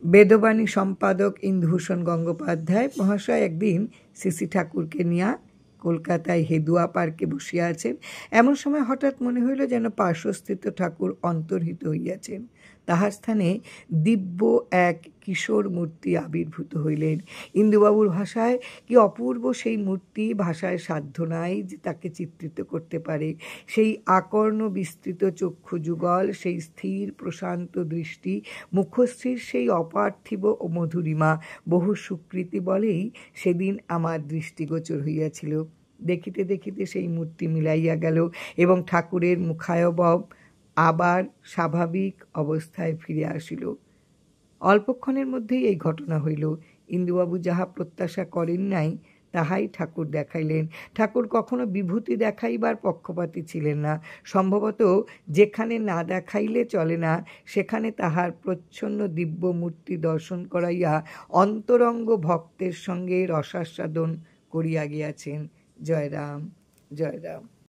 বেদবাণী সম্পাদক ইন্দুভূষণ গঙ্গোপাধ্যায় মহাশয় একদিন শ্রী ঠাকুরকে নিয়ে কলকাতায় হেদুয়া পার্কে বসিয়া আছেন। এমন সময় হঠাৎ মনে হইল যেন পার্শ্বস্থিত ঠাকুর অন্তর্হিত হইয়াছেন। তাহার স্থানে দিব্য এক কিশোর মূর্তি আবির্ভূত হইলেন। ইন্দুবাবুর ভাষায় কি অপূর্ব সেই মূর্তি, ভাষায় সাধ্য নাই যে তাকে চিত্রিত করতে পারে। সেই আকর্ণ বিস্তৃত চক্ষু যুগল, সেই স্থির প্রশান্ত দৃষ্টি, মুখশ্রীর সেই অপার্থিব ও মধুরিমা, বহু সুকৃতি বলেই সেদিন আমার দৃষ্টিগোচর হইয়াছিল। দেখিতে দেখিতে সেই মূর্তি মিলাইয়া গেল এবং ঠাকুরের মুখায়বব আবার স্বাভাবিক অবস্থায় ফিরে আসিল। অল্পক্ষণের মধ্যেই এই ঘটনা হইল। ইন্দুবাবু যাহা প্রত্যাশা করেন নাই তাহাই ঠাকুর দেখাইলেন। ঠাকুর কখনো বিভূতি দেখাইবার পক্ষপাতী ছিলেন না। সম্ভবত যেখানে না দেখাইলে চলে না সেখানে তাহার প্রচ্ছন্ন দিব্য মূর্তি দর্শন করাইয়া অন্তরঙ্গ ভক্তের সঙ্গে রসাস্বাদন করিয়া গিয়াছেন। জয় রাম, জয় রাম।